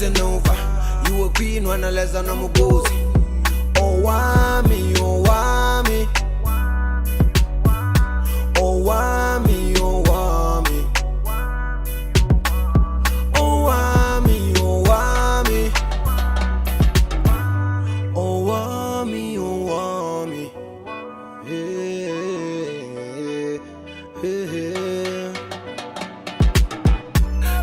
listen over. You a queen when I less than I'm a gozy. Owamie, Owamie. Owamie, Owamie. Owamie, Owamie. Owamie, Owamie. Hey, hey.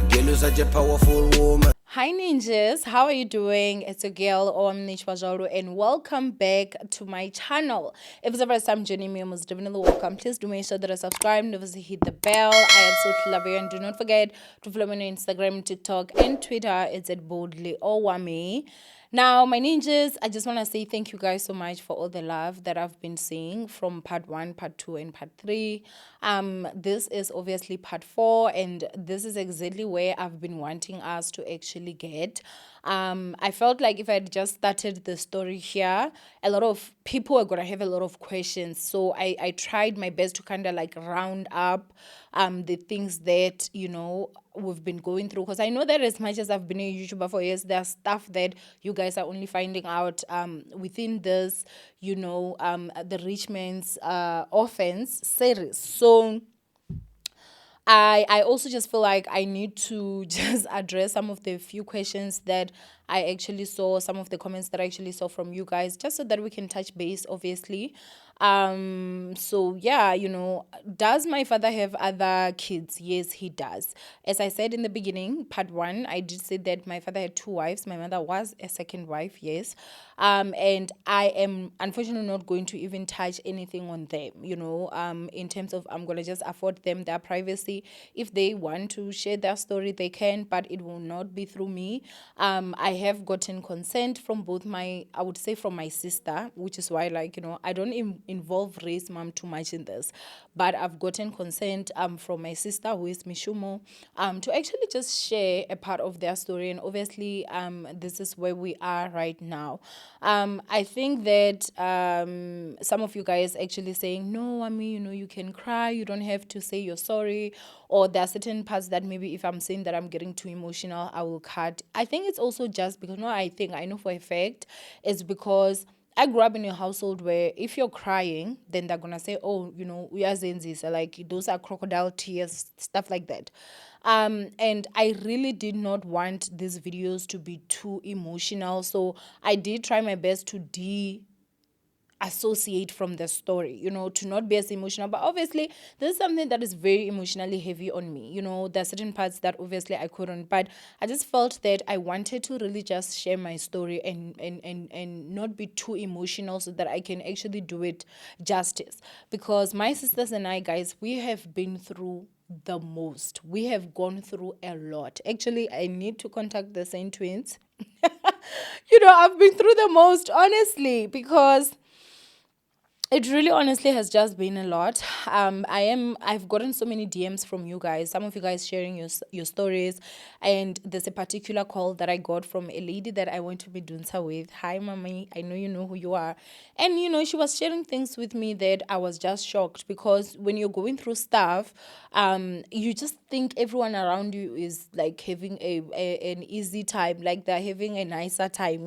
Girl, you're such a powerful woman. Hi ninjas, how are you doing? It's your girl Owamie, and welcome back to my channel. If it's the first time joining me, most definitely welcome. Please do make sure that I subscribe and obviously hit the bell. I absolutely love you, and do not forget to follow me on Instagram, TikTok, and Twitter. It's at boldly Owamie. Now, my ninjas, I just want to say thank you guys so much for all the love that I've been seeing from part 1, part 2, and part 3. This is obviously part 4, and this is exactly where I've been wanting us to actually get. I felt like if I had just started the story here, a lot of people are going to have a lot of questions. So I tried my best to kind of like round up the things that, we've been going through, because I know that as much as I've been a YouTuber for years, there's stuff that you guys are only finding out within this, the Rich Man's Orphans series. So I also just feel like I need to just address some of the few questions that I actually saw, some of the comments that I actually saw from you guys, just so that we can touch base, obviously. So yeah, does my father have other kids? Yes, he does. As I said in the beginning, part 1, I did say that my father had 2 wives. My mother was a second wife, yes. And I am unfortunately not going to even touch anything on them, in terms of I'm going to just afford them their privacy. If they want to share their story, they can, but it will not be through me. I have gotten consent from both from my sister, which is why, I don't involve Ray's mom too much in this, but I've gotten consent from my sister, who is Mishumo, to actually just share a part of their story. And obviously, this is where we are right now. I think that some of you guys actually saying, no, you can cry, you don't have to say you're sorry, or there are certain parts that maybe if I'm saying that I'm getting too emotional, I will cut. I think it's also just because, I know for a fact, it's because I grew up in a household where if you're crying, then they're going to say, oh, we are Zenzis, like those are crocodile tears, stuff like that. And I really did not want these videos to be too emotional. So I did try my best to associate from the story, to not be as emotional. But obviously, this is something that is very emotionally heavy on me. There are certain parts that obviously I couldn't, but I just felt that I wanted to really just share my story and not be too emotional, so that I can actually do it justice. Because my sisters and I, guys, we have been through the most. We have gone through a lot. Actually, I need to contact the Saint twins. I've been through the most, honestly, because it really honestly has just been a lot. I've gotten so many DMs from you guys, some of you guys sharing your stories, and there's a particular call that I got from a lady that I went to be Dunsa with. Hi mommy, I know you know who you are. And she was sharing things with me that I was just shocked, because when you're going through stuff, you just think everyone around you is like having an easy time, like they're having a nicer time,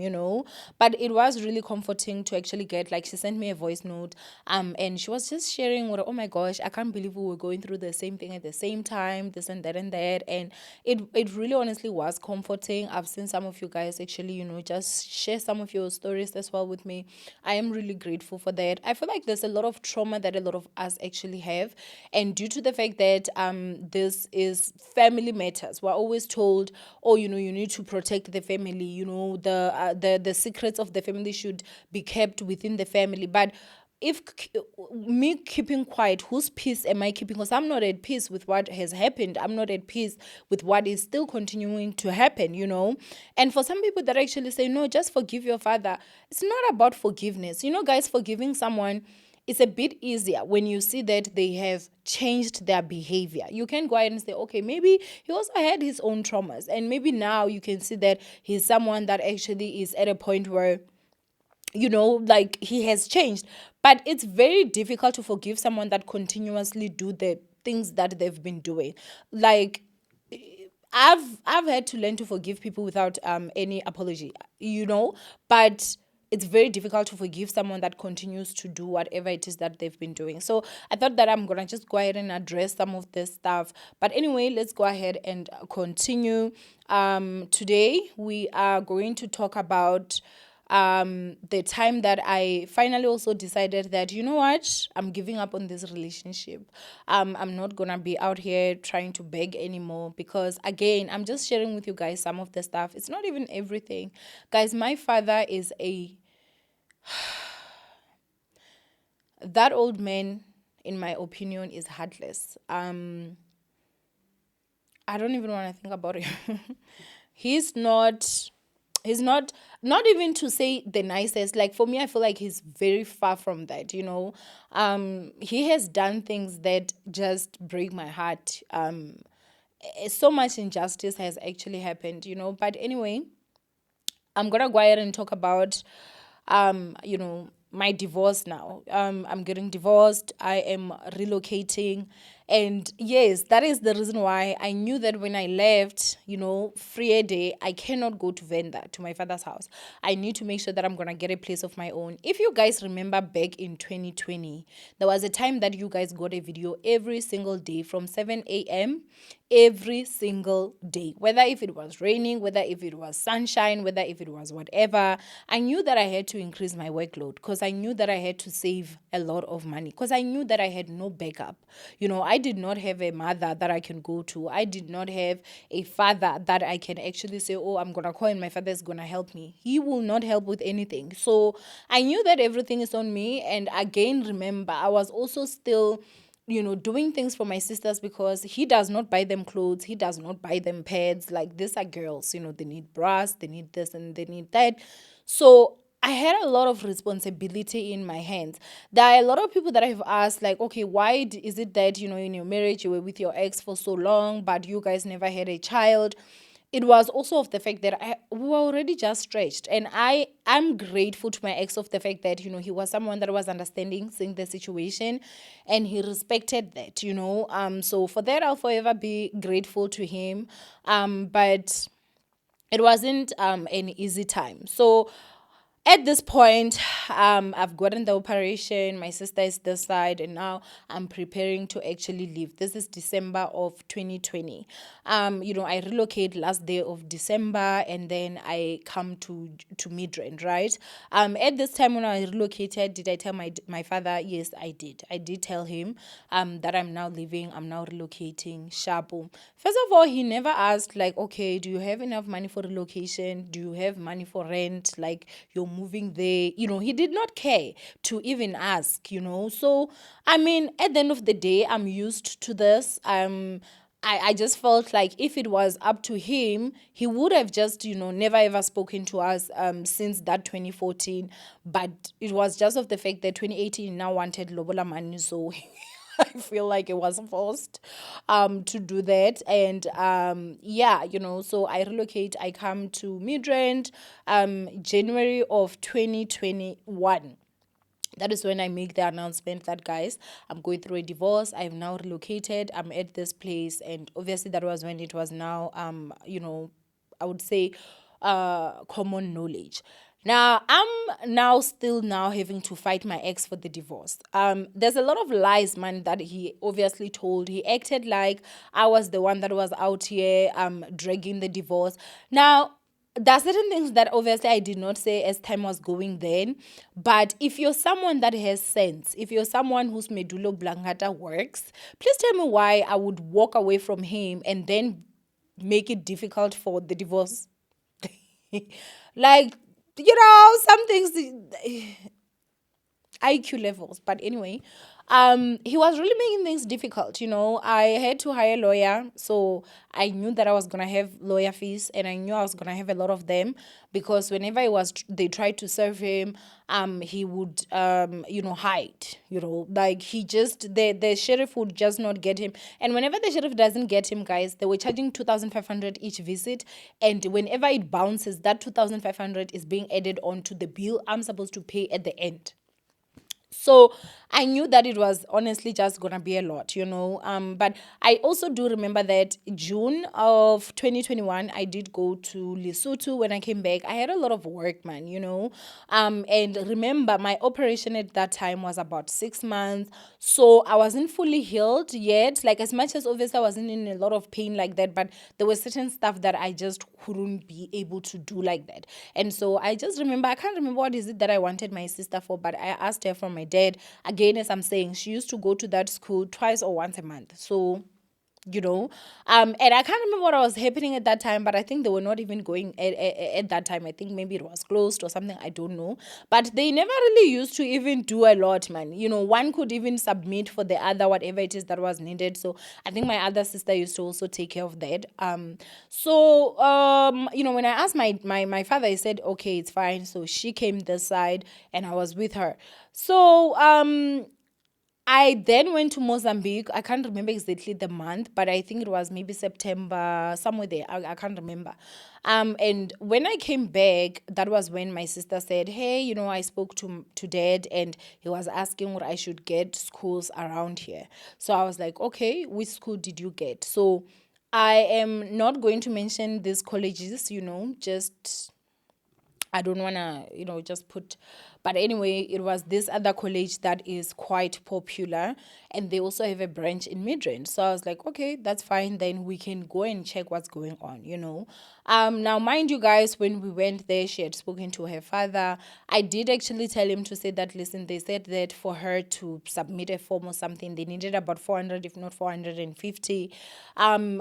but it was really comforting to actually get, like, she sent me a voice note, and she was just sharing what, oh my gosh, I can't believe we were going through the same thing at the same time, this and that and that. And it really honestly was comforting. I've seen some of you guys actually, just share some of your stories as well with me. I am really grateful for that. I feel like there's a lot of trauma that a lot of us actually have, and due to the fact that this is family matters, we're always told, oh, you need to protect the family, the secrets of the family should be kept within the family. But if me keeping quiet, whose peace am I keeping? Because I'm not at peace with what has happened. I'm not at peace with what is still continuing to happen, And for some people that actually say, no, just forgive your father. It's not about forgiveness. Guys, forgiving someone is a bit easier when you see that they have changed their behavior. You can go ahead and say, okay, maybe he also had his own traumas. And maybe now you can see that he's someone that actually is at a point where like he has changed. But it's very difficult to forgive someone that continuously do the things that they've been doing. Like, I've had to learn to forgive people without any apology, but it's very difficult to forgive someone that continues to do whatever it is that they've been doing. So I thought that I'm gonna just go ahead and address some of this stuff. But anyway, let's go ahead and continue. Today we are going to talk about the time that I finally also decided that, you know what, I'm giving up on this relationship. I'm not gonna be out here trying to beg anymore, because again, I'm just sharing with you guys some of the stuff. It's not even everything. Guys, my father is that old man, in my opinion, is heartless. I don't even want to think about it. he's not not even to say the nicest. Like, for me, I feel like he's very far from that. He has done things that just break my heart. So much injustice has actually happened. But anyway, I'm gonna go ahead and talk about my divorce now. I'm getting divorced. I am relocating. And yes, that is the reason why I knew that when I left, Friday, I cannot go to Venda, to my father's house. I need to make sure that I'm going to get a place of my own. If you guys remember back in 2020, there was a time that you guys got a video every single day from 7 a.m. every single day, whether if it was raining, whether if it was sunshine, whether if it was whatever. I knew that I had to increase my workload, because I knew that I had to save a lot of money, because I knew that I had no backup. I did not have a mother that I can go to. I did not have a father that I can actually say, oh, I'm going to call and my father is going to help me. He will not help with anything. So I knew that everything is on me. And again, remember, I was also still doing things for my sisters, because he does not buy them clothes. He does not buy them pads. Like, these are girls, they need bras, they need this and they need that. So I had a lot of responsibility in my hands. There are a lot of people that have asked, like, okay, why is it that, in your marriage, you were with your ex for so long, but you guys never had a child? It was also of the fact that we were already just stretched. And I'm grateful to my ex of the fact that, he was someone that was understanding, seeing the situation, and he respected that, So for that, I'll forever be grateful to him. But it wasn't an easy time. So at this point, I've gotten the operation. My sister is this side, and now I'm preparing to actually leave. This is December of 2020. I relocate last day of December, and then I come to Midrand, right? At this time when I relocated, did I tell my father? Yes, I did. I did tell him that I'm now leaving. I'm now relocating. Shabu. First of all, he never asked, like, okay, do you have enough money for relocation? Do you have money for rent? Like, you're moving there. He did not care to even ask, So, I mean, at the end of the day, I'm used to this. I just felt like if it was up to him, he would have just, never ever spoken to us since that 2014. But it was just of the fact that 2018 now wanted Lobola money, so I feel like it was forced to do that. And so I relocate. I come to Midrand January of 2021. That is when I make the announcement that, guys, I'm going through a divorce. I've now relocated. I'm at this place. And obviously that was when it was now, I would say common knowledge. Now, I'm now still now having to fight my ex for the divorce. There's a lot of lies, man, that he obviously told. He acted like I was the one that was out here dragging the divorce. Now, there are certain things that obviously I did not say as time was going then. But if you're someone that has sense, if you're someone whose medulla oblongata works, please tell me why I would walk away from him and then make it difficult for the divorce. Like, some things, IQ levels. But anyway, he was really making things difficult. I had to hire a lawyer, so I knew that I was gonna have lawyer fees, and I knew I was gonna have a lot of them, because whenever they tried to serve him, he would hide. Like, he just the sheriff would just not get him, and whenever the sheriff doesn't get him, guys, they were charging 2,500 each visit, and whenever it bounces, that 2,500 is being added on to the bill I'm supposed to pay at the end. So I knew that it was honestly just gonna be a lot, But I also do remember that June of 2021, I did go to Lesotho. When I came back, I had a lot of work, man, And remember, my operation at that time was about 6 months, so I wasn't fully healed yet. Like, as much as obviously I wasn't in a lot of pain like that, but there was certain stuff that I just couldn't be able to do like that. And so I just remember, I can't remember what is it that I wanted my sister for, but I asked her from my dad. Again, as I'm saying, she used to go to that school twice or once a month. So and I can't remember what was happening at that time, but I think they were not even going at that time. I think maybe it was closed or something, I don't know, but they never really used to even do a lot, man. One could even submit for the other, whatever it is that was needed. So I think my other sister used to also take care of that. When I asked my father, he said okay, it's fine. So she came this side and I was with her. So I then went to Mozambique. I can't remember exactly the month, but I think it was maybe September, somewhere there. I can't remember. And when I came back, that was when my sister said, hey, I spoke to dad and he was asking what I should get schools around here. So I was like, okay, which school did you get? So I am not going to mention these colleges, just I don't want to, just put, but anyway, it was this other college that is quite popular and they also have a branch in Midrand. So I was like, okay, that's fine. Then we can go and check what's going on. Now, mind you guys, when we went there, she had spoken to her father. I did actually tell him to say that, listen, they said that for her to submit a form or something, they needed about 400, if not 450,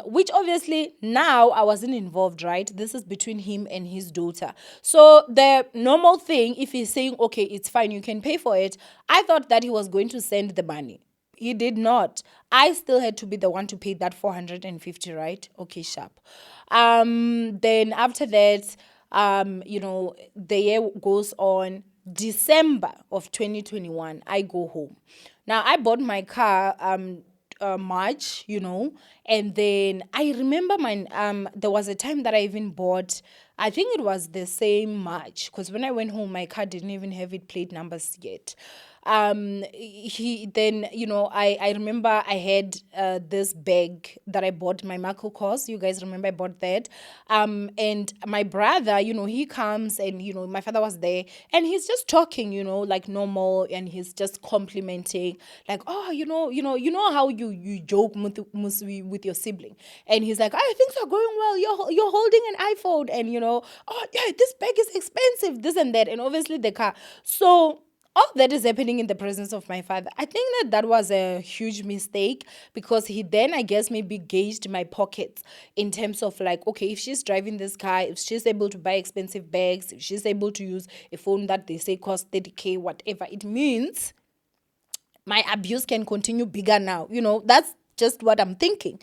which obviously now I wasn't involved, right? This is between him and his daughter. So the normal thing, if he's saying, okay, it's fine, you can pay for it, I thought that he was going to send the money. He did not. I still had to be the one to pay that 450, right? Okay, sharp. Then after that, the year goes on. December of 2021, I go home. Now, I bought my car March, and then I remember there was a time that I even bought, I think it was the same March, because when I went home, my car didn't even have it plate numbers yet. I remember I had this bag that I bought, my Marco course. You guys remember I bought that. And my brother, he comes and, my father was there and he's just talking, like normal, and he's just complimenting, like, oh, how you joke with your sibling. And he's like, oh, things are going well. You're holding an iPhone and, oh, yeah, this bag is expensive, this and that. And obviously the car. So all that is happening in the presence of my father. I think that was a huge mistake, because he then, I guess, maybe gauged my pockets in terms of like, okay, if she's driving this car, if she's able to buy expensive bags, if she's able to use a phone that they say costs 30K, whatever it means, my abuse can continue bigger now. That's just what I'm thinking.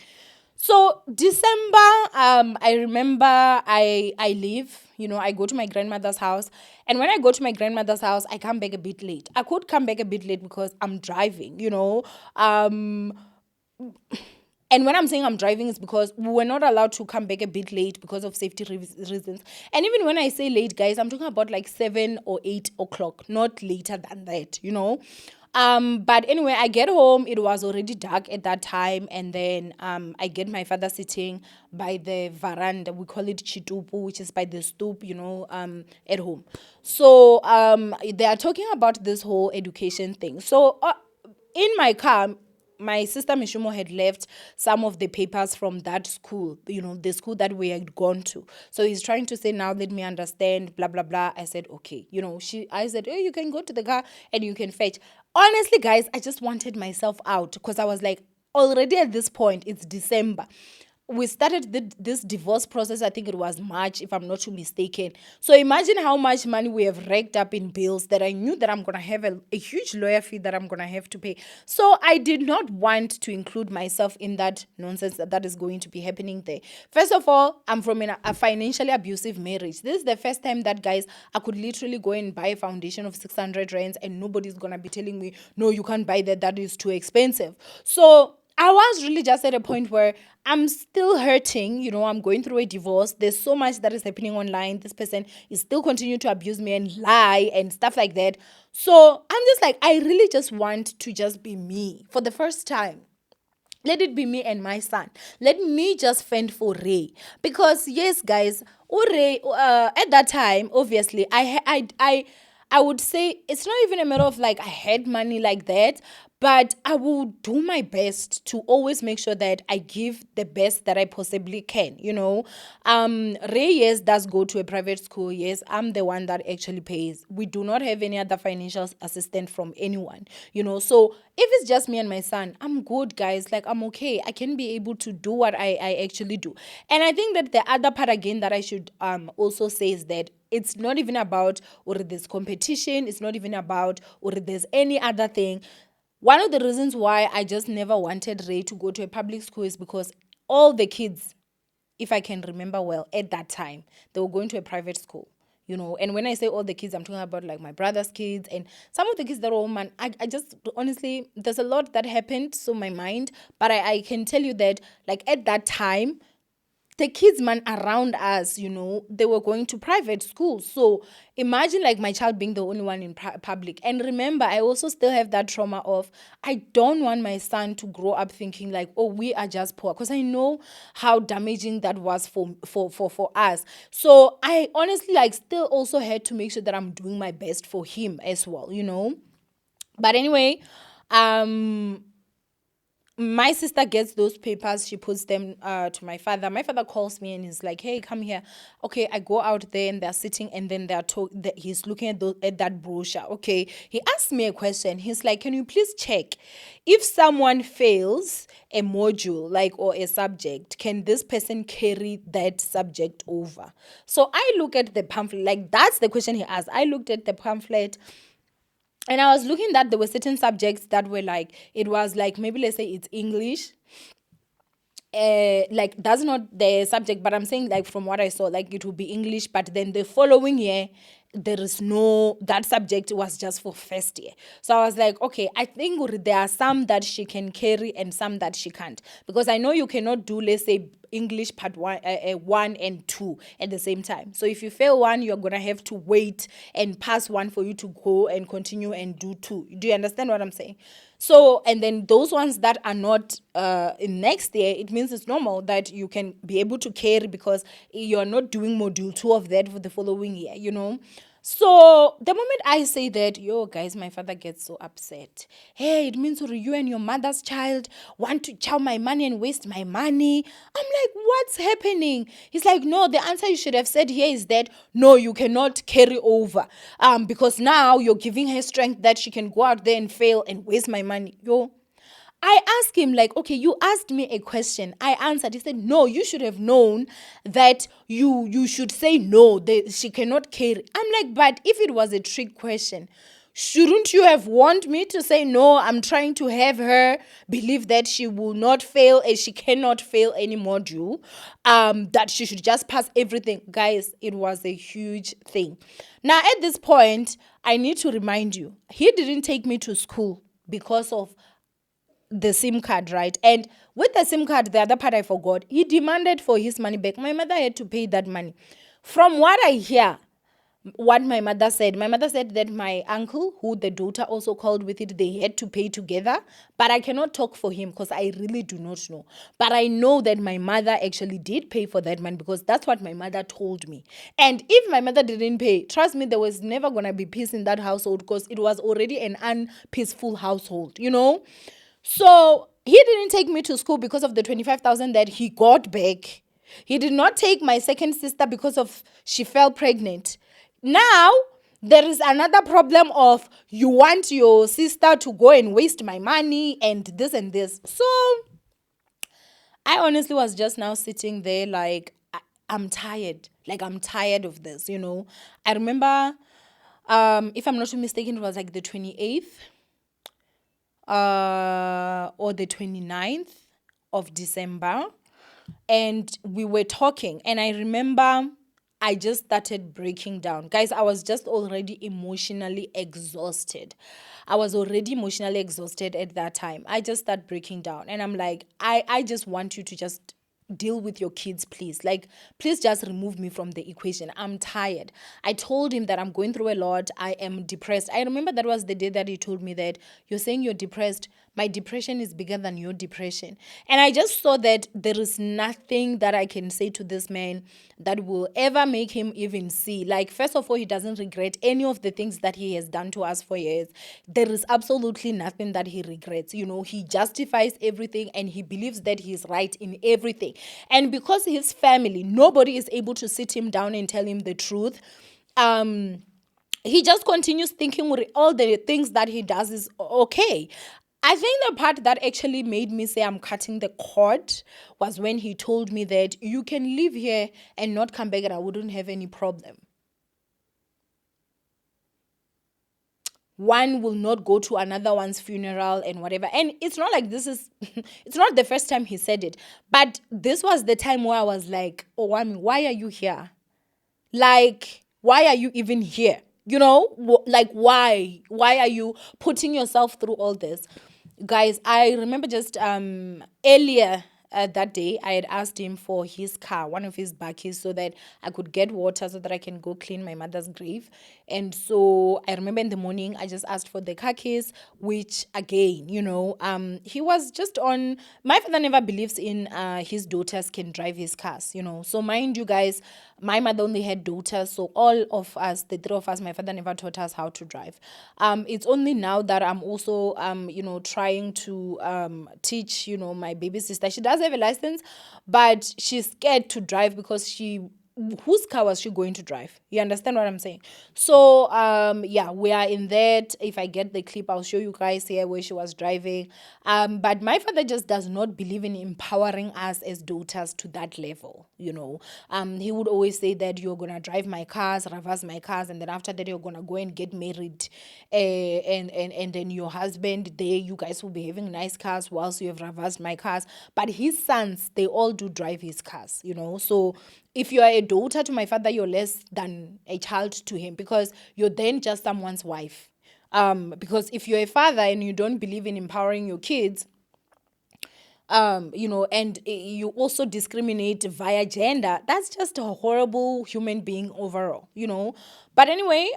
So December, I remember I leave, I go to my grandmother's house. And when I go to my grandmother's house, I come back a bit late. I could come back a bit late because I'm driving, And when I'm saying I'm driving, it's because we were not allowed to come back a bit late because of safety reasons. And even when I say late, guys, I'm talking about like 7 or 8 o'clock, not later than that, But anyway, I get home. It was already dark at that time. And then I get my father sitting by the veranda. We call it chitupu, which is by the stoop, at home. So they are talking about this whole education thing. So in my car, my sister Mishumo had left some of the papers from that school, the school that we had gone to. So he's trying to say, now let me understand, blah, blah, blah. I said, okay. I said, hey, you can go to the car and you can fetch. Honestly, guys, I just wanted myself out, because I was like, already at this point, it's December. We started this divorce process, I think it was March, if I'm not too mistaken. So imagine how much money we have raked up in bills that I knew that I'm going to have a huge lawyer fee that I'm going to have to pay. So I did not want to include myself in that nonsense that is going to be happening there. First of all, I'm from a financially abusive marriage. This is the first time that, guys, I could literally go and buy a foundation of 600 rands and nobody's going to be telling me, no, you can't buy that is too expensive. So I was really just at a point where I'm still hurting, I'm going through a divorce. There's so much that is happening online. This person is still continuing to abuse me and lie and stuff like that. So I'm just like, I really just want to just be me for the first time. Let it be me and my son. Let me just fend for Ray. Because yes, guys, Ray, at that time, obviously, I would say it's not even a matter of like I had money like that, but I will do my best to always make sure that I give the best that I possibly can, Ray, yes, does go to a private school. Yes, I'm the one that actually pays. We do not have any other financial assistance from anyone, So if it's just me and my son, I'm good, guys. Like, I'm okay. I can be able to do what I actually do. And I think that the other part again that I should also say is that it's not even about or there's competition. It's not even about or there's any other thing. One of the reasons why I just never wanted Ray to go to a public school is because all the kids, if I can remember well, at that time, they were going to a private school, And when I say all the kids, I'm talking about like my brother's kids and some of the kids that were man. I just honestly, there's a lot that happened, so my mind, but I can tell you that like at that time, the kids man around us, they were going to private schools. So imagine like my child being the only one in public. And remember, I also still have that trauma of I don't want my son to grow up thinking like, oh, we are just poor, because I know how damaging that was for us. So I honestly like still also had to make sure that I'm doing my best for him as well, But anyway, my sister gets those papers. She puts them to my father. My father calls me and he's like, hey, come here. Okay, I go out there and they're sitting and then he's looking at that brochure. Okay, he asked me a question. He's like, can you please check if someone fails a module or a subject, can this person carry that subject over? So I look at the pamphlet, that's the question he asked. I looked at the pamphlet. And I was looking that there were certain subjects that were it was maybe let's say it's English. That's not the subject, but I'm saying from what I saw, it would be English, but then the following year, that subject was just for first year. So I was like, okay, I think there are some that she can carry and some that she can't. Because I know you cannot do, let's say, English part 1 and 2 at the same time. So if you fail 1, you're going to have to wait and pass 1 for you to go and continue and do 2. Do you understand what I'm saying? So, and then those ones that are not in next year, it means it's normal that you can be able to carry because you're not doing module 2 of that for the following year, So the moment I say that, guys, my father gets so upset. Hey, it means you and your mother's child want to chow my money and waste my money. I'm like, what's happening? He's like, no, the answer you should have said here is that, no, you cannot carry over. Because now you're giving her strength that she can go out there and fail and waste my money. I asked him okay, you asked me a question. I answered. He said, no, you should have known that you should say no, that she cannot carry. I'm like, but if it was a trick question, shouldn't you have warned me to say, no, I'm trying to have her believe that she will not fail and she cannot fail any module, that she should just pass everything. Guys, it was a huge thing. Now, at this point, I need to remind you, he didn't take me to school because of the SIM card, right? And with the SIM card, the other part I forgot, he demanded for his money back. My mother had to pay that money. From what I hear, what my mother said that my uncle, who the daughter also called with it, they had to pay together. But I cannot talk for him because I really do not know. But I know that my mother actually did pay for that money because that's what my mother told me. And if my mother didn't pay, trust me, there was never going to be peace in that household because it was already an unpeaceful household, So he didn't take me to school because of the 25,000 that he got back. He did not take my second sister because of she fell pregnant. Now, there is another problem of you want your sister to go and waste my money and this and this. So, I honestly was just now sitting there I'm tired. I'm tired of this, I remember, if I'm not mistaken, it was the 28th. Or the 29th of December, and we were talking, and I remember I just started breaking down. Guys, I was just already emotionally exhausted. I was already emotionally exhausted at that time. I just started breaking down. And I'm like, I just want you to just deal with your kids, please. Like, please just remove me from the equation. I'm tired. I told him that I'm going through a lot. I am depressed. I remember that was the day that he told me that you're saying you're depressed. My depression is bigger than your depression. And I just saw that there is nothing that I can say to this man that will ever make him even see. Like, first of all, he doesn't regret any of the things that he has done to us for years. There is absolutely nothing that he regrets. You know, he justifies everything and he believes that he's right in everything. And because his family, nobody is able to sit him down and tell him the truth. He just continues thinking all the things that he does is okay. I think the part that actually made me say I'm cutting the cord was when he told me that you can live here and not come back and I wouldn't have any problem. One will not go to another one's funeral and whatever. And it's not like this is, it's not the first time he said it. But this was the time where I was like, Owamie, why are you here? Like, why are you even here? You know, like, why? Why are you putting yourself through all this? Guys, I remember just earlier that day, I had asked him for his car, one of his bakkies, so that I could get water so that I can go clean my mother's grave. And so I remember in the morning, I just asked for the car keys, which again, you know, he was just on. My father never believes in his daughters can drive his cars, you know. So mind you guys, my mother only had daughters, so all of us, the three of us, my father never taught us how to drive. It's only now that I'm also, you know, trying to teach, you know, my baby sister. She does have a license, but she's scared to drive because whose car was she going to drive? You understand what I'm saying? So yeah, we are in that. If I get the clip, I'll show you guys here where she was driving. But my father just does not believe in empowering us as daughters to that level, you know. He would always say that you're gonna drive my cars, reverse my cars, and then after that you're gonna go and get married, and then your husband there, you guys will be having nice cars whilst you have reversed my cars. But his sons, they all do drive his cars, you know. So if you are a daughter to my father, you're less than a child to him because you're then just someone's wife. Because if you're a father and you don't believe in empowering your kids, you know, and you also discriminate via gender, that's just a horrible human being overall, you know. But anyway,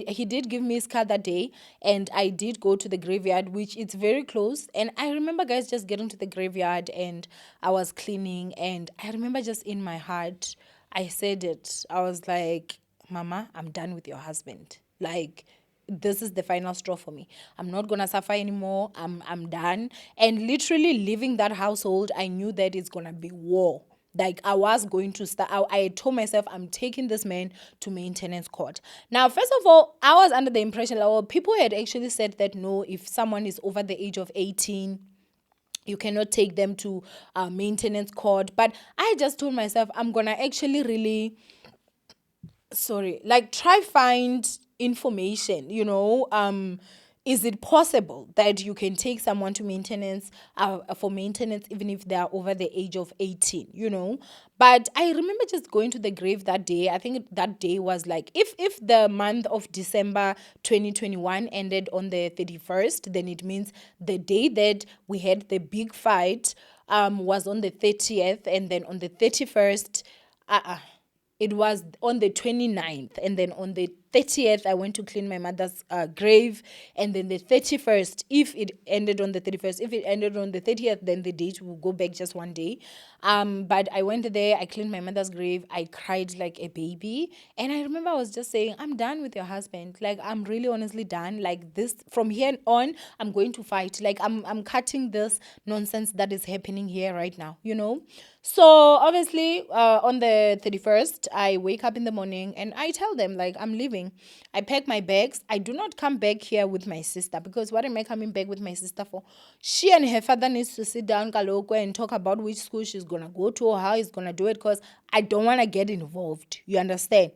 he did give me his car that day, and I did go to the graveyard, which it's very close. And I remember, guys, just getting to the graveyard, and I was cleaning, and I remember just in my heart, I said it. I was like, Mama, I'm done with your husband. Like, this is the final straw for me. I'm not gonna suffer anymore. I'm done. And literally leaving that household, I knew that it's gonna be war. Like, I was going to start. I told myself I'm taking this man to maintenance court. Now, first of all, I was under the impression that, well, people had actually said that no, if someone is over the age of 18, you cannot take them to maintenance court. But I just told myself I'm gonna actually really, like, try find information, you know. Is it possible that you can take someone to maintenance, for maintenance, even if they are over the age of 18, you know? But I remember just going to the grave that day. I think that day was like, if the month of December 2021 ended on the 31st, then it means the day that we had the big fight was on the 30th, and then on the 31st, it was on the 29th, and then on the 30th I went to clean my mother's grave, and then the 31st, if it ended on the 31st, if it ended on the 30th, then the date will go back just one day. But I went there, I cleaned my mother's grave, I cried like a baby, and I remember I was just saying, I'm done with your husband. Like, I'm really honestly done. Like, this, from here on, I'm going to fight. Like, I'm cutting this nonsense that is happening here right now, you know. So obviously, on the 31st, I wake up in the morning and I tell them, like, I'm leaving. I pack my bags. I do not come back here with my sister, because what am I coming back with my sister for? She and her father needs to sit down, Kaloko, and talk about which school she's going to go to or how he's going to do it, because I don't want to get involved. You understand?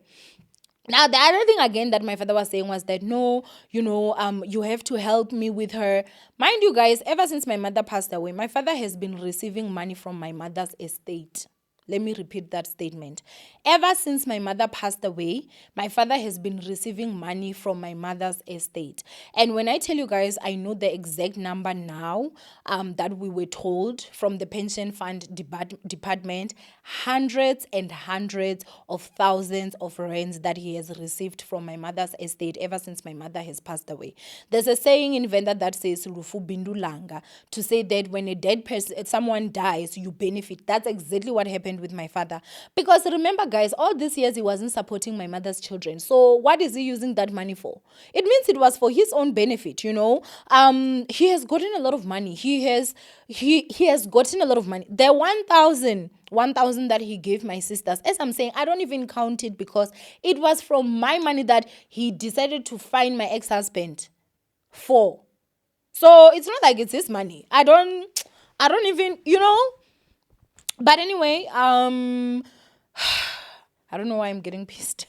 Now, the other thing again that my father was saying was that, no, you know, you have to help me with her. Mind you guys, ever since my mother passed away, my father has been receiving money from my mother's estate. Let me repeat that statement. Ever since my mother passed away, my father has been receiving money from my mother's estate. And when I tell you guys, I know the exact number now that we were told from the pension fund department, hundreds and hundreds of thousands of rands that he has received from my mother's estate ever since my mother has passed away. There's a saying in Venda that says "Rufu bindu langa," to say that when a dead person, someone dies, you benefit. That's exactly what happened with my father. Because remember, guys, all these years he wasn't supporting my mother's children. So what is he using that money for? It means it was for his own benefit, you know. He has gotten a lot of money. He has gotten a lot of money. The 1,000 that he gave my sisters, as I'm saying, I don't even count it because it was from my money that he decided to find my ex-husband for. So it's not like it's his money. I don't even, you know. But anyway, I don't know why I'm getting pissed.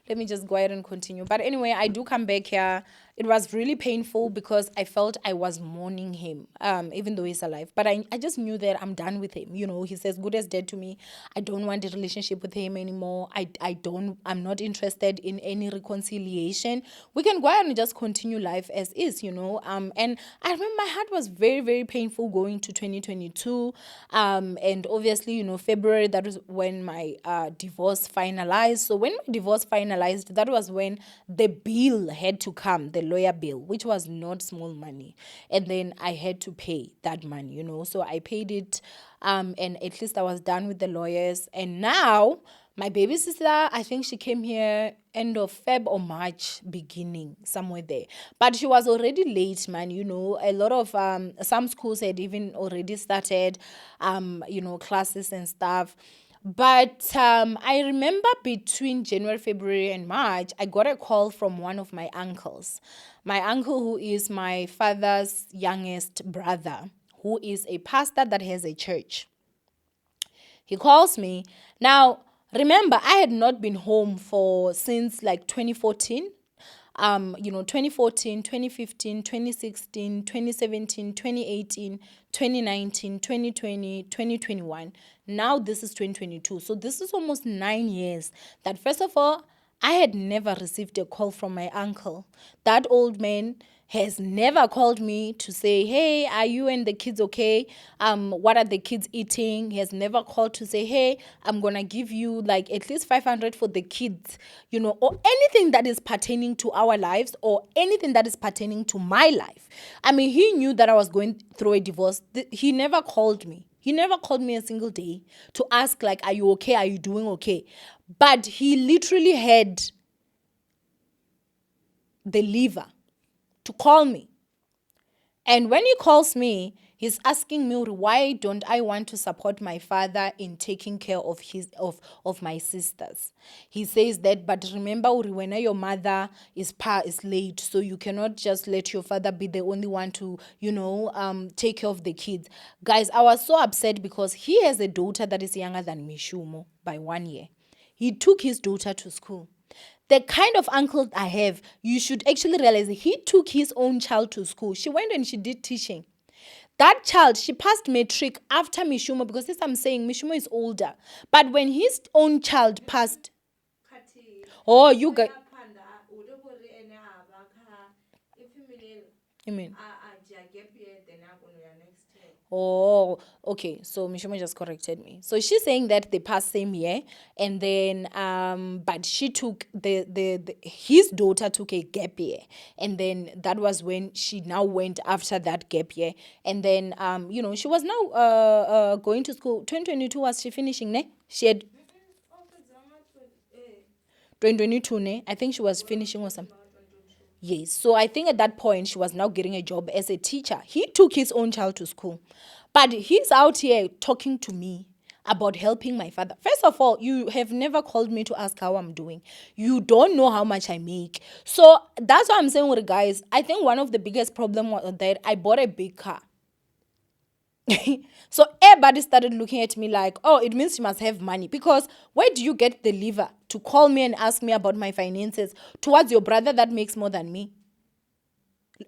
Let me just go ahead and continue. But anyway, I do come back here. It was really painful because I felt I was mourning him, even though he's alive. But I just knew that I'm done with him. You know, he's as good as dead to me. I don't want a relationship with him anymore. I'm not interested in any reconciliation. We can go ahead and just continue life as is, you know. And I remember my heart was very, very painful going to 2022. And obviously, you know, February, that was when my divorce finalized. So when my divorce finalized, that was when the bill had to come, the lawyer bill, which was not small money. And then I had to pay that money, you know. So I paid it, and at least I was done with the lawyers. And now my baby sister, I think she came here end of Feb or March beginning, somewhere there. But she was already late, man, you know. A lot of some schools had even already started you know, classes and stuff. But I remember between January, February, and March, I got a call from one of my uncles. My uncle, who is my father's youngest brother, who is a pastor that has a church. He calls me. Now, remember, I had not been home since like 2014. You know, 2014, 2015, 2016, 2017, 2018, 2019, 2020, 2021. Now this is 2022. So this is almost 9 years that, first of all, I had never received a call from my uncle. That old man has never called me to say, hey, are you and the kids okay? What are the kids eating? He has never called to say, hey, I'm going to give you like at least 500 for the kids, you know, or anything that is pertaining to our lives or anything that is pertaining to my life. I mean, he knew that I was going through a divorce. He never called me. He never called me a single day to ask, like, are you okay? Are you doing okay? But he literally had the liver to call me. And when he calls me, he's asking me, why don't I want to support my father in taking care of my sisters? He says that, but remember, when your mother is late, so you cannot just let your father be the only one to, you know, take care of the kids. Guys, I was so upset because he has a daughter that is younger than Mishumo by 1 year. He took his daughter to school. The kind of uncle I have, you should actually realize he took his own child to school. She went and she did teaching. That child, she passed matric after Mishumo, because this I'm saying, Mishumo is older. But when his own child passed, oh, you got, you mean? Oh, okay. So Mishima just corrected me. So she's saying that they passed same year, and then but she took his daughter took a gap year, and then that was when she now went after that gap year, and then you know, she was now going to school. 2022 was she finishing, ne? She had 2022, ne? I think she was finishing or something. Yes, so I think at that point she was now getting a job as a teacher. He took his own child to school, but he's out here talking to me about helping my father. First of all, you have never called me to ask how I'm doing. You don't know how much I make. So that's what I'm saying with guys. I think one of the biggest problems was that I bought a big car. So everybody started looking at me like, oh, it means she must have money. Because where do you get the liver to call me and ask me about my finances towards your brother that makes more than me?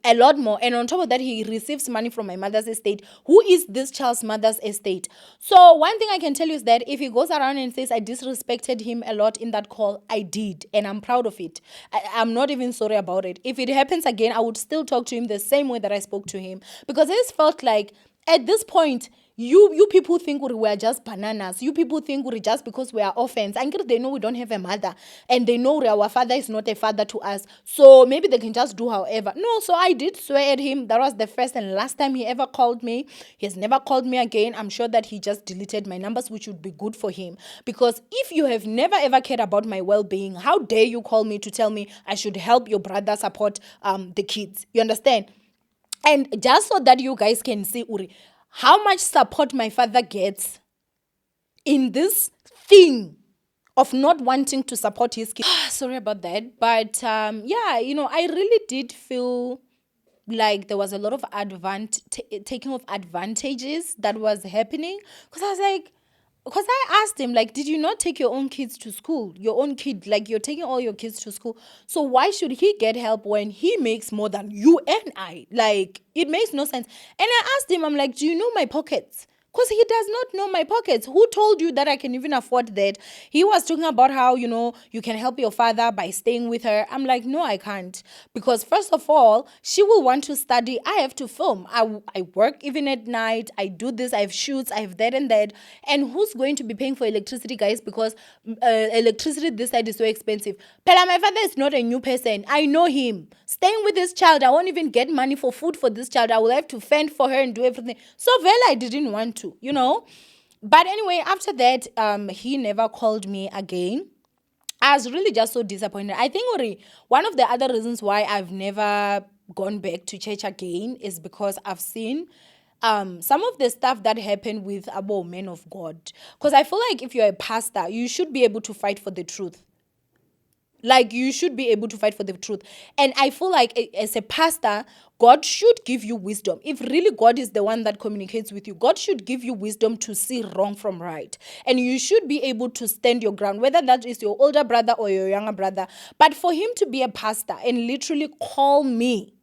a lot more. And on top of that, he receives money from my mother's estate, who is this child's mother's estate. So one thing I can tell you is that if he goes around and says I disrespected him a lot in that call, I did, and I'm proud of it. I'm not even sorry about it. If it happens again, I would still talk to him the same way that I spoke to him, because I just felt like at this point, you people think we are just bananas. You people think we just because we are orphans. And they know we don't have a mother, and they know our father is not a father to us. So maybe they can just do however. No, so I did swear at him. That was the first and last time he ever called me. He has never called me again. I'm sure that he just deleted my numbers, which would be good for him. Because if you have never ever cared about my well-being, how dare you call me to tell me I should help your brother support the kids? You understand? And just so that you guys can see, Uri, how much support my father gets in this thing of not wanting to support his kids. Sorry about that. But yeah, I really did feel like there was a lot of taking of advantages that was happening. Because I asked him, like, did you not take your own kids to school? Your own kid, like, you're taking all your kids to school. So why should he get help when he makes more than you and I? Like, it makes no sense. And I asked him, I'm like, do you know my pockets? Because he does not know my pockets. Who told you that I can even afford that? He was talking about how, you can help your father by staying with her. I'm like, no, I can't. Because first of all, she will want to study. I have to film. I work even at night. I do this. I have shoots. I have that and that. And who's going to be paying for electricity, guys? Because electricity this side is so expensive. Pela, my father is not a new person. I know him. Staying with this child, I won't even get money for food for this child. I will have to fend for her and do everything. So well, I didn't want to, But anyway, after that, he never called me again. I was really just so disappointed. I think, Uri, one of the other reasons why I've never gone back to church again is because I've seen some of the stuff that happened with our men of God. Because I feel like if you're a pastor, you should be able to fight for the truth. Like, you should be able to fight for the truth. And I feel like as a pastor, God should give you wisdom. If really God is the one that communicates with you, God should give you wisdom to see wrong from right. And you should be able to stand your ground, whether that is your older brother or your younger brother. But for him to be a pastor and literally call me,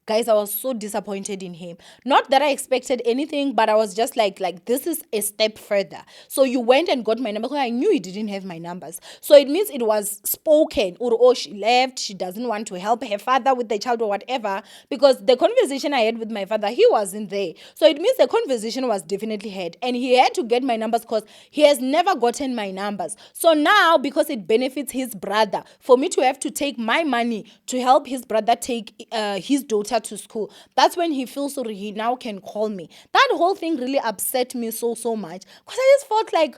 guys, I was so disappointed in him. Not that I expected anything, but I was just like this is a step further. So you went and got my number, because I knew he didn't have my numbers. So it means it was spoken, or she left, she doesn't want to help her father with the child or whatever, because the conversation I had with my father, he wasn't there. So it means the conversation was definitely had, and he had to get my numbers because he has never gotten my numbers. So now, because it benefits his brother, for me to have to take my money to help his brother take his daughter to school, that's when he feels sorry. He now can call me. That whole thing really upset me so much, because I just felt like,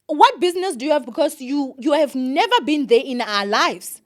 what business do you have? Because you have never been there in our lives.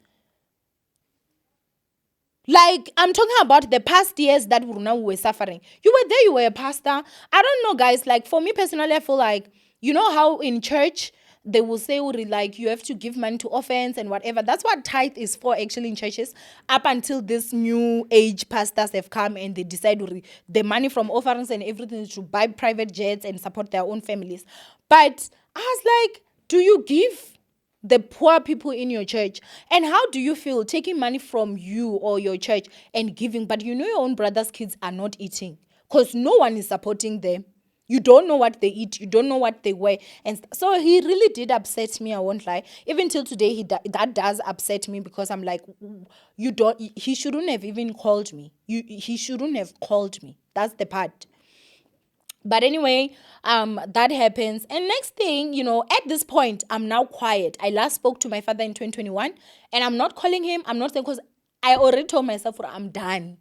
Like, I'm talking about the past years that we were suffering. You were there, you were a pastor. I don't know, guys. Like, for me personally, I feel like, you know how in church they will say, like, you have to give money to orphans and whatever. That's what tithe is for, actually, in churches. Up until this new age pastors have come and they decide the money from offerings and everything is to buy private jets and support their own families. But I was like, do you give the poor people in your church? And how do you feel taking money from you or your church and giving, but your own brother's kids are not eating because no one is supporting them? You don't know what they eat. You don't know what they wear. And so he really did upset me, I won't lie. Even till today, that does upset me, because I'm like, he shouldn't have even called me. He shouldn't have called me. That's the part. But anyway, that happens. And next thing, at this point, I'm now quiet. I last spoke to my father in 2021, and I'm not calling him. I'm not saying, because I already told myself, I'm done.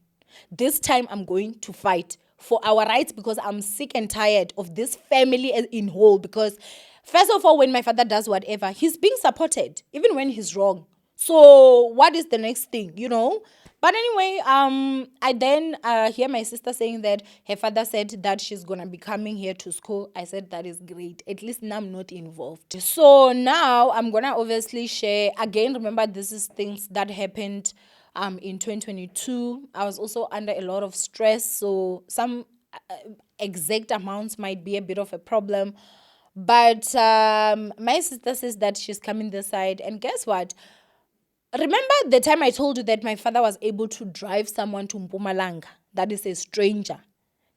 This time I'm going to fight for our rights, because I'm sick and tired of this family in whole. Because first of all, when my father does whatever, he's being supported, even when he's wrong. So what is the next thing, But anyway, I then hear my sister saying that her father said that she's going to be coming here to school. I said, that is great. At least now I'm not involved. So now I'm going to obviously share. Again, remember, this is things that happened in 2022. I was also under a lot of stress. So some exact amounts might be a bit of a problem. But my sister says that she's coming this side. And guess what? Remember the time I told you that my father was able to drive someone to Mpumalanga, that is a stranger?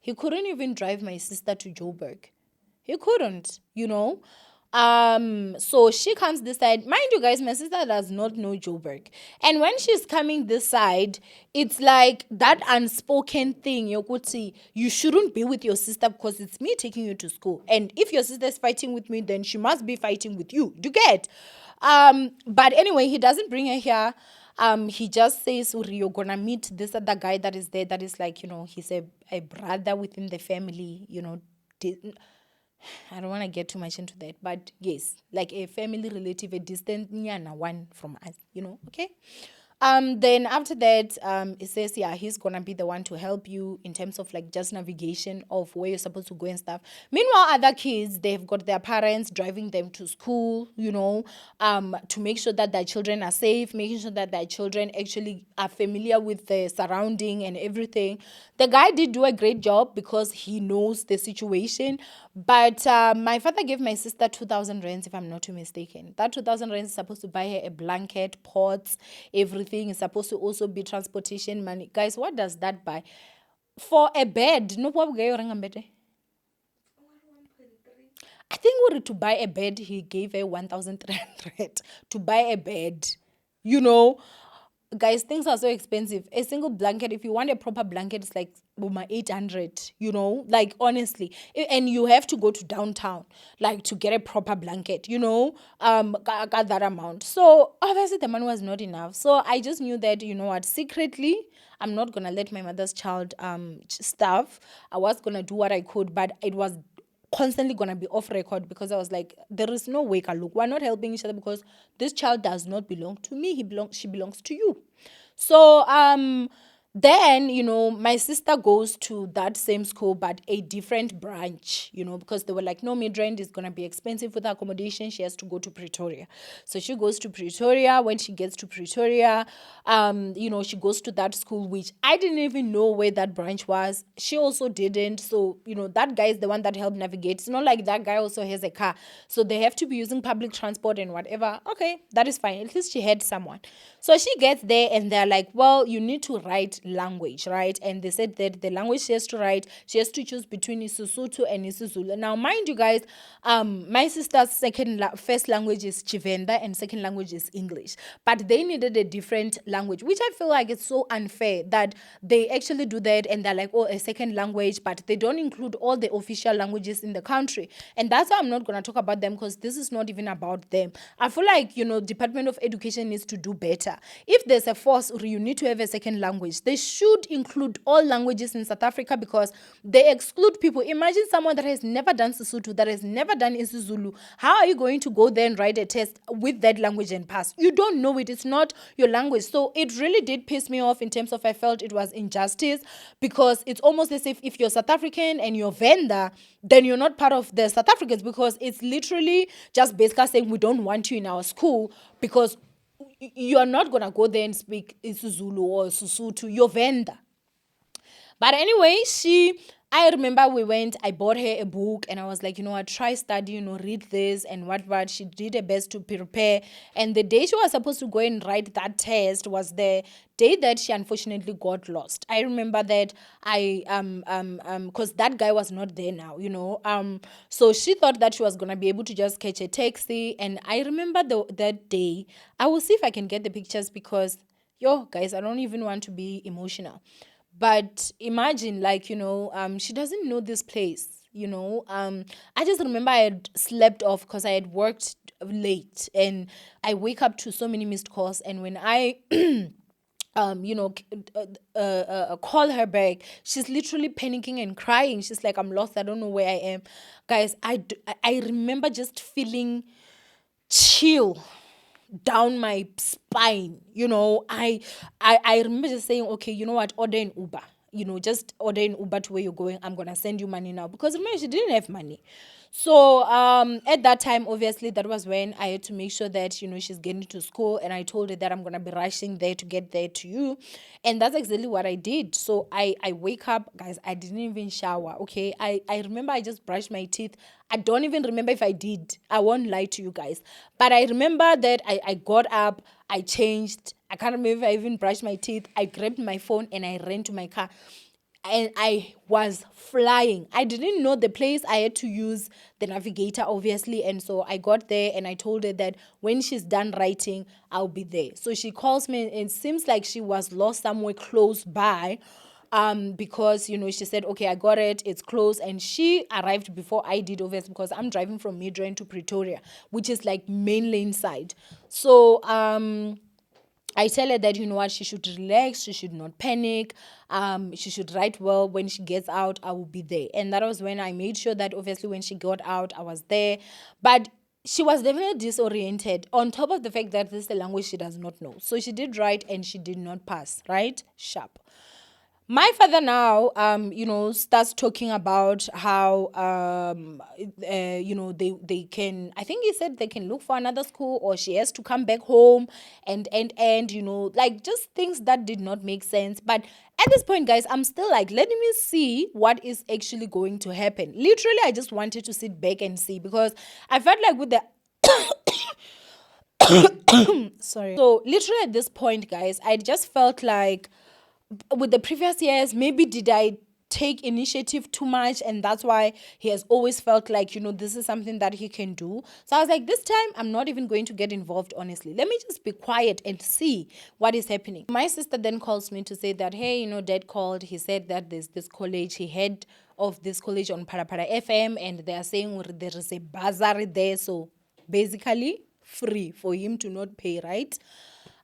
He couldn't even drive my sister to Joburg. He couldn't, you know. So she comes this side. Mind you guys, my sister does not know Joburg. And when she's coming this side, it's like that unspoken thing. You could see you shouldn't be with your sister because it's me taking you to school. And if your sister is fighting with me, then she must be fighting with you. Do you get? But anyway, he doesn't bring her here. He just says, "Uri, you're gonna meet this other guy that is there, that is like, he's a brother within the family, I don't want to get too much into that, but yes, like a family relative, a distant nyana one from us, okay? Then after that, it says, yeah, he's gonna be the one to help you in terms of like just navigation of where you're supposed to go and stuff. Meanwhile, other kids, they've got their parents driving them to school, to make sure that their children are safe, making sure that their children actually are familiar with the surrounding and everything. The guy did do a great job because he knows the situation. But my father gave my sister 2,000 rands, if I'm not too mistaken. That 2,000 rands is supposed to buy her a blanket, pots, everything. Is supposed to also be transportation money. Guys, what does that buy? For a bed, no what I think to buy a bed, he gave her 1,300 to buy a bed. You know, guys, things are so expensive. A single blanket, if you want a proper blanket, it's like 800, like honestly. And you have to go to downtown, like to get a proper blanket, got that amount. So obviously the money was not enough. So I just knew that, secretly, I'm not going to let my mother's child starve. I was going to do what I could, but it was constantly gonna be off record because I was like, there is no way, look, we're not helping each other because this child does not belong to me. She belongs to you. So then, my sister goes to that same school, but a different branch, because they were like, no, Midrand is going to be expensive with accommodation. She has to go to Pretoria. So she goes to Pretoria. When she gets to Pretoria, she goes to that school, which I didn't even know where that branch was. She also didn't. So, that guy is the one that helped navigate. It's not like that guy also has a car. So they have to be using public transport and whatever. Okay, that is fine. At least she had someone. So she gets there and they're like, well, you need to write language, right? And they said that the language she has to write, she has to choose between Isisutu and Isizulu. Now, mind you guys, my sister's first language is Chivenda and second language is English. But they needed a different language, which I feel like it's so unfair that they actually do that and they're like, oh, a second language, but they don't include all the official languages in the country. And that's why I'm not going to talk about them because this is not even about them. I feel like, Department of Education needs to do better. If there's a force or you need to have a second language, they should include all languages in South Africa because they exclude people. Imagine someone that has never done Sesotho, that has never done isiZulu. How are you going to go there and write a test with that language and pass? You don't know it. It's not your language. So it really did piss me off in terms of I felt it was injustice because it's almost as if you're South African and you're Venda, then you're not part of the South Africans because it's literally just basically saying we don't want you in our school because you are not going to go there and speak isiZulu or Sesotho. You're Venda. But anyway, I remember I bought her a book and I was like, I try study, read this and what. She did her best to prepare. And the day she was supposed to go and write that test was the day that she unfortunately got lost. I remember that because that guy was not there now, so she thought that she was going to be able to just catch a taxi. And I remember that day, I will see if I can get the pictures because, guys, I don't even want to be emotional. But imagine, she doesn't know this place, I just remember I had slept off because I had worked late and I wake up to so many missed calls. And when I, call her back, she's literally panicking and crying. She's like, I'm lost. I don't know where I am. Guys, I remember just feeling chill down my spine. I remember just saying, okay, you know what, order an Uber. just order an Uber to where you're going. I'm going to send you money now. Because remember, she didn't have money. So at that time, obviously, that was when I had to make sure that, she's getting to school. And I told her that I'm going to be rushing there to get there to you. And that's exactly what I did. So I wake up, guys, I didn't even shower, okay? I remember I just brushed my teeth. I don't even remember if I did. I won't lie to you guys. But I remember that I got up, I changed. I can't remember if I even brushed my teeth. I grabbed my phone and I ran to my car. And I was flying. I didn't know the place. I had to use the navigator, obviously. And so I got there and I told her that when she's done writing, I'll be there. So she calls me and it seems like she was lost somewhere close by. Because, she said, okay, I got it. It's close. And she arrived before I did, obviously, because I'm driving from Midrand to Pretoria, which is like main lane side. So, I tell her that, she should relax, she should not panic, she should write well. When she gets out, I will be there. And that was when I made sure that, obviously, when she got out, I was there. But she was definitely disoriented, on top of the fact that this is a language she does not know. So she did write and she did not pass, right? Sharp. My father now, starts talking about how, they can, I think he said they can look for another school, or she has to come back home and, like just things that did not make sense. But at this point, guys, I'm still like, let me see what is actually going to happen. Literally, I just wanted to sit back and see, because I felt like with the sorry. So literally at this point, guys, I just felt like with the previous years, maybe did I take initiative too much, and that's why he has always felt like, this is something that he can do. So I was like, this time I'm not even going to get involved, honestly. Let me just be quiet and see what is happening. My sister then calls me to say that, hey, dad called. He said that there's this college, he heard of this college on Parapara FM, and they are saying there is a bazaar there, so basically free for him to not pay, right?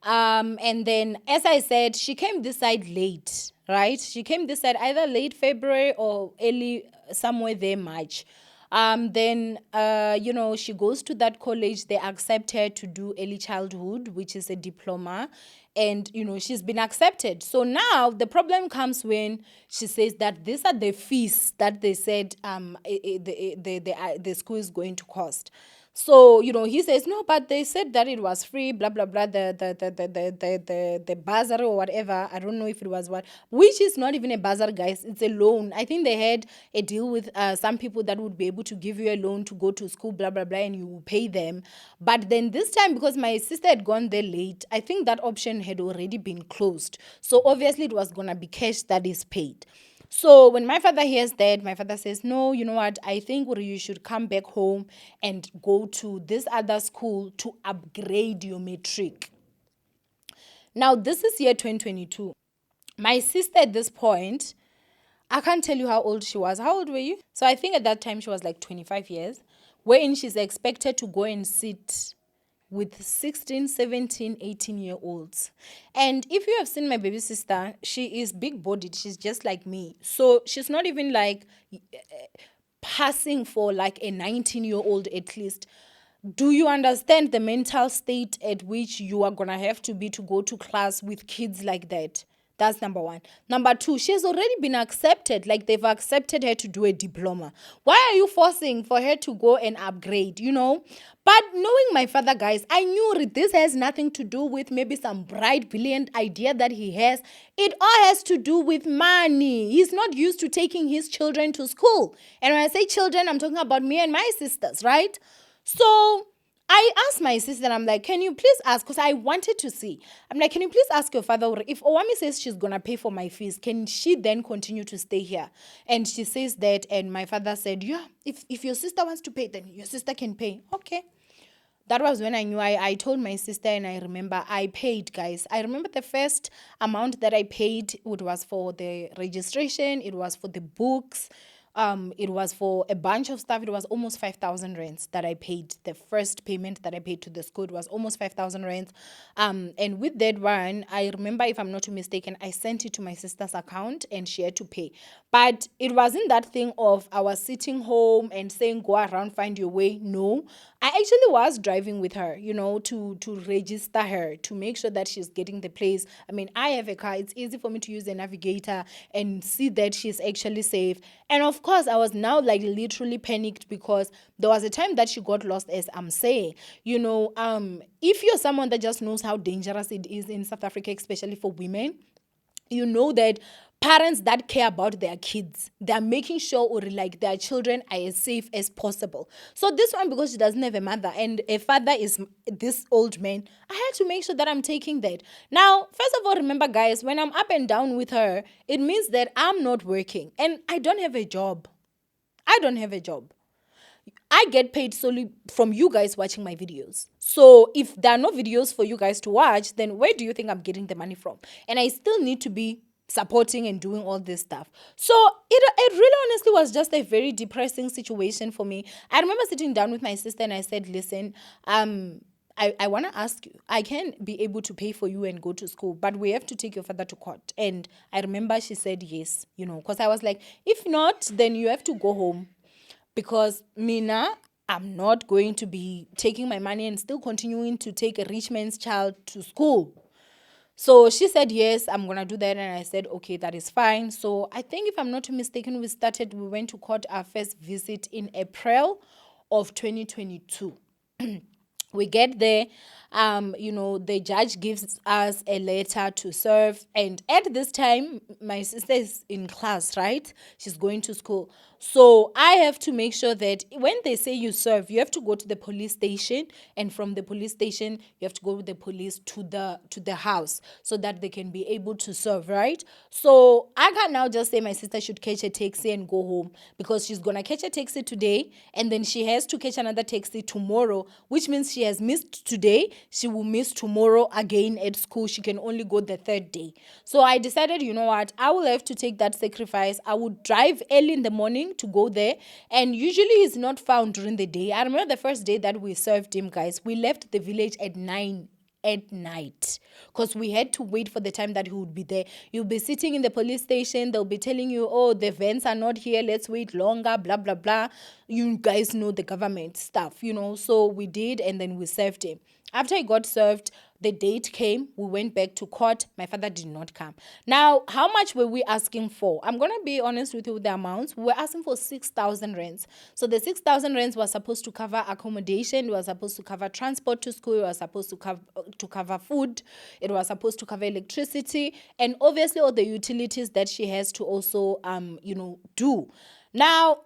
And then, as I said, she came this side late, right? She came this side either late February or early, somewhere there, March. Then, she goes to that college. They accept her to do early childhood, which is a diploma. And, she's been accepted. So now the problem comes when she says that these are the fees that they said the school is going to cost. So, he says, no, but they said that it was free, blah, blah, blah, the bazaar or whatever. I don't know if it was what, which is not even a bazaar, guys. It's a loan. I think they had a deal with some people that would be able to give you a loan to go to school, blah, blah, blah, and you will pay them. But then this time, because my sister had gone there late, I think that option had already been closed. So obviously it was going to be cash that is paid. So when my father hears that, my father says, no, you know what? I think you should come back home and go to this other school to upgrade your matric. Now, this is year 2022. My sister at this point, I can't tell you how old she was. How old were you? So I think at that time she was like 25 years, wherein she's expected to go and sit with 16, 17, 18-year-olds. And if you have seen my baby sister, she is big-bodied. She's just like me. So she's not even like passing for like a 19-year-old at least. Do you understand the mental state at which you are going to have to be to go to class with kids like that? That's number one. Number two, she has already been accepted. Like, they've accepted her to do a diploma. Why are you forcing for her to go and upgrade, But knowing my father, guys, I knew this has nothing to do with maybe some bright, brilliant idea that he has. It all has to do with money. He's not used to taking his children to school. And when I say children, I'm talking about me and my sisters, right? So I asked my sister, and I'm like, can you please ask, because I wanted to see. I'm like, can you please ask your father, if Owamie says she's going to pay for my fees, can she then continue to stay here? And she says that, and my father said, yeah, if your sister wants to pay, then your sister can pay. Okay. That was when I knew. I told my sister, and I remember I paid, guys. I remember the first amount that I paid, it was for the registration, it was for the books, it was for a bunch of stuff. It was almost 5,000 rands that I paid. The first payment that I paid to the school, it was almost 5,000 rands. And with that one, I remember, if I'm not mistaken, I sent it to my sister's account and she had to pay. But it wasn't that thing of I was sitting home and saying, go around, find your way. No. I actually was driving with her, to register her, to make sure that she's getting the place. I mean, I have a car. It's easy for me to use a navigator and see that she's actually safe. And of course, I was now like literally panicked because there was a time that she got lost, as I'm saying. If you're someone that just knows how dangerous it is in South Africa, especially for women, you know that parents that care about their kids, they're making sure or like their children are as safe as possible. So this one, because she doesn't have a mother and a father is this old man, I had to make sure that I'm taking that. Now, first of all, remember guys, when I'm up and down with her, it means that I'm not working and I don't have a job. I get paid solely from you guys watching my videos. So if there are no videos for you guys to watch, then where do you think I'm getting the money from? And I still need to be supporting and doing all this stuff. So it really honestly was just a very depressing situation for me. I remember sitting down with my sister and I said, listen, I want to ask you, I can be able to pay for you and go to school, but we have to take your father to court. And I remember she said yes, because I was like, if not, then you have to go home. Because Mina, I'm not going to be taking my money and still continuing to take a rich man's child to school. So she said, yes, I'm going to do that. And I said, okay, that is fine. So I think if I'm not mistaken, we went to court our first visit in April of 2022. We get there, the judge gives us a letter to serve. And at this time, my sister is in class, right? She's going to school. So I have to make sure that when they say you serve, you have to go to the police station. And from the police station, you have to go with the police to the house so that they can be able to serve, right? So I can now just say my sister should catch a taxi and go home because she's going to catch a taxi today. And then she has to catch another taxi tomorrow, which means she has missed today. She will miss tomorrow again at school. She can only go the third day. So I decided, you know what? I will have to take that sacrifice. I would drive early in the morning to go there. And usually he's not found during the day. I remember the first day that we served him, guys. We left the village at 9 at night because we had to wait for the time that he would be there. You'll be sitting in the police station. They'll be telling you, oh, the vans are not here. Let's wait longer, blah, blah, blah. You guys know the government stuff, So we did, and then we served him. After he got served, the date came. We went back to court. My father did not come. Now, how much were we asking for? I'm going to be honest with you with the amounts. We were asking for 6,000 rands. So the 6,000 rands was supposed to cover accommodation. It was supposed to cover transport to school. It was supposed to cover food. It was supposed to cover electricity. And obviously all the utilities that she has to also, do. Now,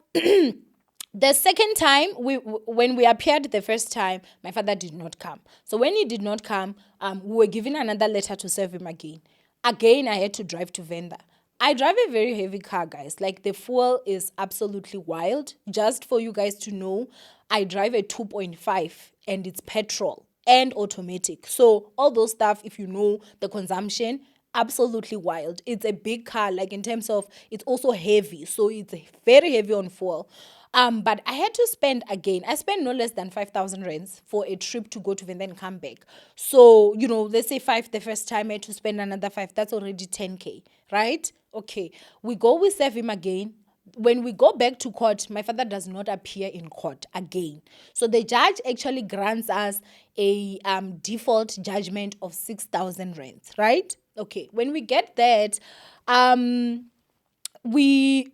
the second time, when we appeared the first time, my father did not come. So when he did not come, we were given another letter to serve him again. Again, I had to drive to Venda. I drive a very heavy car, guys. Like, the fuel is absolutely wild. Just for you guys to know, I drive a 2.5 and it's petrol and automatic. So all those stuff, if you know the consumption, absolutely wild. It's a big car, like in terms of it's also heavy. So it's very heavy on fuel. But I had to spend again. I spent no less than 5,000 rands for a trip to go to and then come back. So, let's say 5 the first time, I had to spend another 5. That's already 10K, right? Okay. We serve him again. When we go back to court, my father does not appear in court again. So the judge actually grants us a default judgment of 6,000 rands, right? Okay. When we get that, we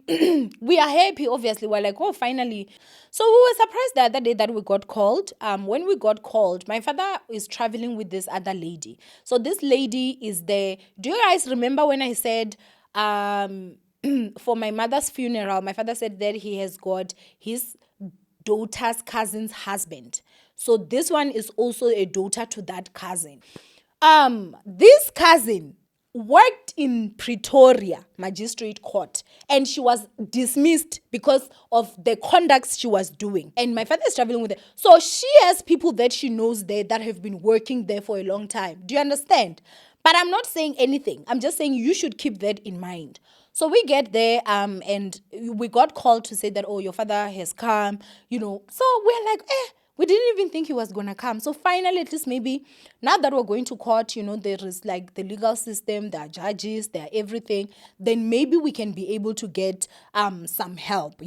we are happy, obviously. We're like, oh, finally. So we were surprised the other day that we got called. When we got called, my father is traveling with this other lady. So this lady is there. Do you guys remember when I said for my mother's funeral, my father said that he has got his daughter's cousin's husband. So this one is also a daughter to that cousin. This cousin worked in Pretoria Magistrate Court, and she was dismissed because of the conduct she was doing. And my father is traveling with her. So she has people that she knows there that have been working there for a long time. Do you understand? But I'm not saying anything. I'm just saying you should keep that in mind. So we get there, and we got called to say that, oh, your father has come, So we're like, we didn't even think he was going to come. So finally, at least maybe now that we're going to court, there is like the legal system, there are judges, there are everything, then maybe we can be able to get some help,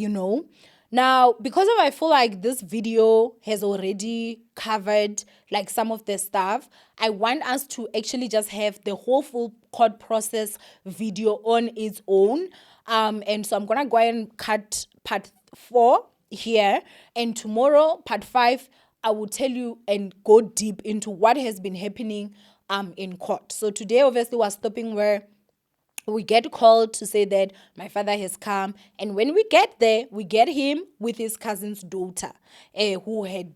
Now, because of I feel like this video has already covered like some of the stuff, I want us to actually just have the whole full court process video on its own. And so I'm gonna go ahead and cut part 4 here, and tomorrow, part 5, I will tell you and go deep into what has been happening in court. So today obviously we're stopping where we get called to say that my father has come, and when we get there, we get him with his cousin's daughter, who had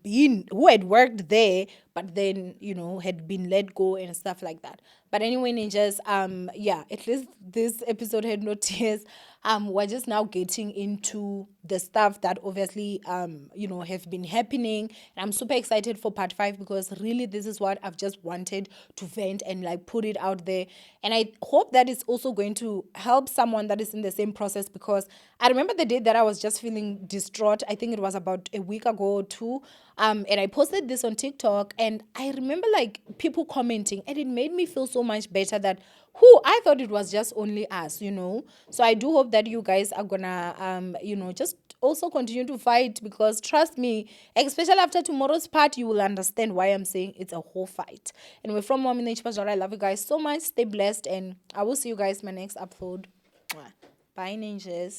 worked there, but then had been let go and stuff like that. But anyway, ninjas, yeah, at least this episode had no tears. We're just now getting into the stuff that obviously have been happening, and I'm super excited for part 5 because really this is what I've just wanted to vent and like put it out there, and I hope that it's also going to help someone that is in the same process, because I remember the day that I was just feeling distraught. I think it was about a week ago or two, and I posted this on TikTok, and I remember like people commenting, and it made me feel so much better that I thought it was just only us. So I do hope that you guys are gonna just also continue to fight, because trust me, especially after tomorrow's part, you will understand why I'm saying it's a whole fight. And we're from Owamie and Misappropriation. I love you guys so much. Stay blessed, and I will see you guys in my next upload. Mwah. Bye, ninjas.